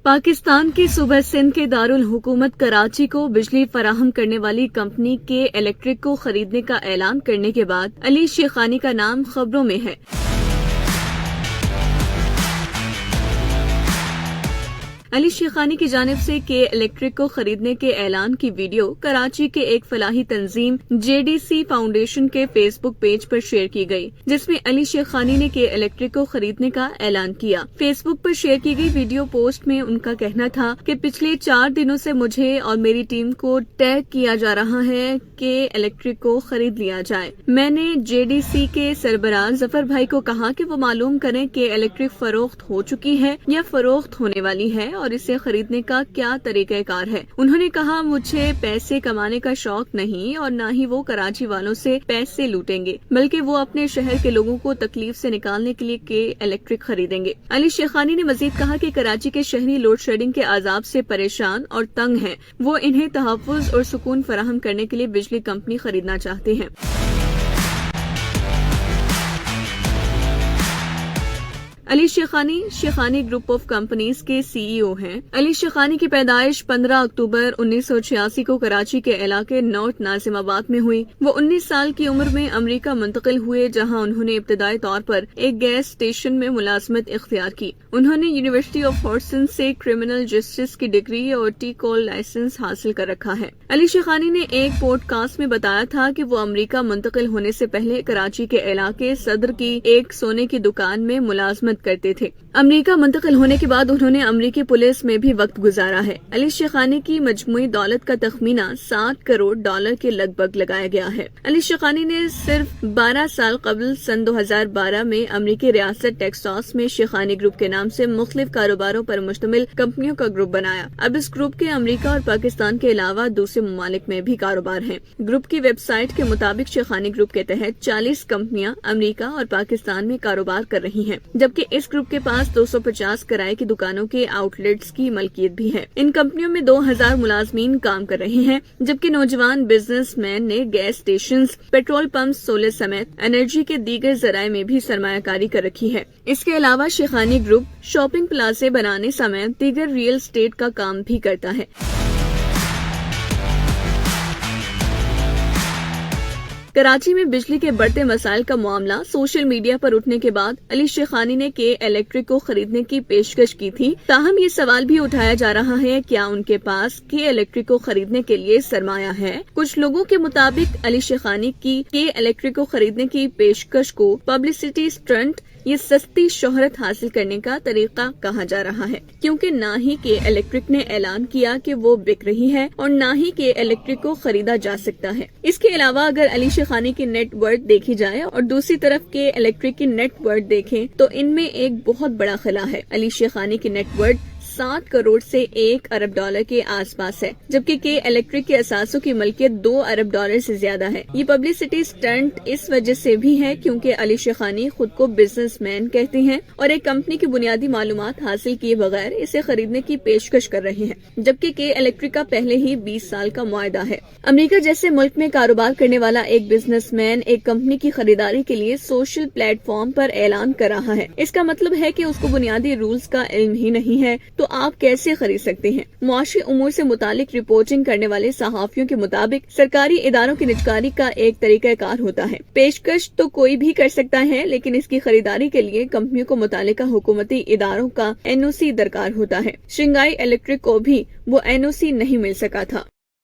پاکستان کے صوبہ سندھ کے دارالحکومت کراچی کو بجلی فراہم کرنے والی کمپنی کے الیکٹرک کو خریدنے کا اعلان کرنے کے بعد علی شیخانی کا نام خبروں میں ہے۔ علی شیخانی کی جانب سے کے الیکٹرک کو خریدنے کے اعلان کی ویڈیو کراچی کے ایک فلاحی تنظیم JDC فاؤنڈیشن کے فیس بک پیج پر شیئر کی گئی، جس میں علی شیخانی نے کے الیکٹرک کو خریدنے کا اعلان کیا۔ فیس بک پر شیئر کی گئی ویڈیو پوسٹ میں ان کا کہنا تھا کہ پچھلے 4 دنوں سے مجھے اور میری ٹیم کو ٹیگ کیا جا رہا ہے کہ الیکٹرک کو خرید لیا جائے۔ میں نے JDC کے سربراہ ظفر بھائی کو کہا کہ وہ معلوم کریں کہ الیکٹرک فروخت ہو چکی ہے یا فروخت ہونے والی ہے اور اسے خریدنے کا کیا طریقہ کار ہے۔ انہوں نے کہا مجھے پیسے کمانے کا شوق نہیں اور نہ ہی وہ کراچی والوں سے پیسے لوٹیں گے، بلکہ وہ اپنے شہر کے لوگوں کو تکلیف سے نکالنے کے لیے کے الیکٹرک خریدیں گے۔ علی شیخانی نے مزید کہا کہ کراچی کے شہری لوڈ شیڈنگ کے عذاب سے پریشان اور تنگ ہیں، وہ انہیں تحفظ اور سکون فراہم کرنے کے لیے بجلی کمپنی خریدنا چاہتے ہیں۔ Ali Shikhani Shikhani group of companies کے CEO ہیں۔ علی شیخانی کی پیدائش 15 اکتوبر 1986 کو کراچی کے علاقے نارتھ ناظم آباد میں ہوئی۔ وہ 19 سال کی عمر میں امریکہ منتقل ہوئے، جہاں انہوں نے ابتدائی طور پر ایک گیس اسٹیشن میں ملازمت اختیار کی۔ انہوں نے یونیورسٹی آف ہارسن سے کرمنل جسٹس کی ڈگری اور ٹی کال لائسنس حاصل کر رکھا ہے۔ علی شیخانی نے ایک پوڈ کاسٹ میں بتایا تھا کہ وہ امریکہ منتقل ہونے سے پہلے کراچی کے علاقے صدر کی ایک سونے کی دکان میں ملازمت کرتے تھے۔ امریکہ منتقل ہونے کے بعد انہوں نے امریکی پولیس میں بھی وقت گزارا ہے۔ علی شیخانی کی مجموعی دولت کا تخمینہ $7 کروڑ کے لگ بھگ لگایا گیا ہے۔ علی شیخانی نے صرف 12 سال قبل سن 2012 میں امریکی ریاست ٹیکساس میں شیخانی گروپ کے نام سے مختلف کاروباروں پر مشتمل کمپنیوں کا گروپ بنایا۔ اب اس گروپ کے امریکہ اور پاکستان کے علاوہ دوسرے ممالک میں بھی کاروبار ہیں۔ گروپ کی ویب سائٹ کے مطابق شیخانی گروپ کے تحت 40 کمپنیاں امریکہ اور پاکستان میں کاروبار کر رہی ہیں، جبکہ اس گروپ کے پاس 250 کرائے کی دکانوں کے آؤٹ لیٹس کی ملکیت بھی ہے۔ ان کمپنیوں میں 2000 ملازمین کام کر رہے ہیں، جبکہ نوجوان بزنس مین نے gas stations, petrol pumps, solar سمیت انرجی کے دیگر ذرائع میں بھی سرمایہ کاری کر رکھی ہے۔ اس کے علاوہ شیخانی گروپ شاپنگ پلازے بنانے سمیت دیگر ریئل اسٹیٹ کا کام بھی کرتا ہے۔ کراچی میں بجلی کے بڑھتے مسائل کا معاملہ سوشل میڈیا پر اٹھنے کے بعد علی شیخانی نے کے الیکٹرک کو خریدنے کی پیشکش کی تھی، تاہم یہ سوال بھی اٹھایا جا رہا ہے کیا ان کے پاس کے الیکٹرک کو خریدنے کے لیے سرمایہ ہے۔ کچھ لوگوں کے مطابق علی شیخانی کی کے الیکٹرک کو خریدنے کی پیشکش کو پبلسٹی اسٹنٹ یہ سستی شہرت حاصل کرنے کا طریقہ کہا جا رہا ہے، کیونکہ نہ ہی کے الیکٹرک نے اعلان کیا کہ وہ بک رہی ہے اور نہ ہی کے الیکٹرک کو خریدا جا سکتا ہے۔ اس کے علاوہ اگر علی شیخانی کی نیٹ ورتھ دیکھی جائے اور دوسری طرف کے الیکٹرک کی نیٹ ورتھ دیکھیں تو ان میں ایک بہت بڑا خلا ہے۔ علی شیخانی کی نیٹ ورتھ 7 کروڑ سے $1 ارب کے آس پاس ہے، جبکہ کے الیکٹرک کے اثاثوں کی ملکیت $2 ارب سے زیادہ ہے۔ یہ پبلسٹی اسٹنٹ اس وجہ سے بھی ہے کیونکہ علی شیخانی خود کو بزنس مین کہتے ہیں اور ایک کمپنی کی بنیادی معلومات حاصل کیے بغیر اسے خریدنے کی پیشکش کر رہے ہیں، جبکہ کے الیکٹرک کا پہلے ہی 20 سال کا معاہدہ ہے۔ امریکہ جیسے ملک میں کاروبار کرنے والا ایک بزنس مین ایک کمپنی کی خریداری کے لیے سوشل پلیٹ فارم پر اعلان کر رہا ہے، اس کا مطلب ہے کہ اس کو بنیادی رولز کا علم ہی نہیں ہے، تو آپ کیسے خرید سکتے ہیں؟ معاشی امور سے متعلق رپورٹنگ کرنے والے صحافیوں کے مطابق سرکاری اداروں کی نجکاری کا ایک طریقہ کار ہوتا ہے۔ پیشکش تو کوئی بھی کر سکتا ہے، لیکن اس کی خریداری کے لیے کمپنیوں کو متعلقہ حکومتی اداروں کا NOC درکار ہوتا ہے۔ شنگھائی الیکٹرک کو بھی وہ NOC نہیں مل سکا تھا۔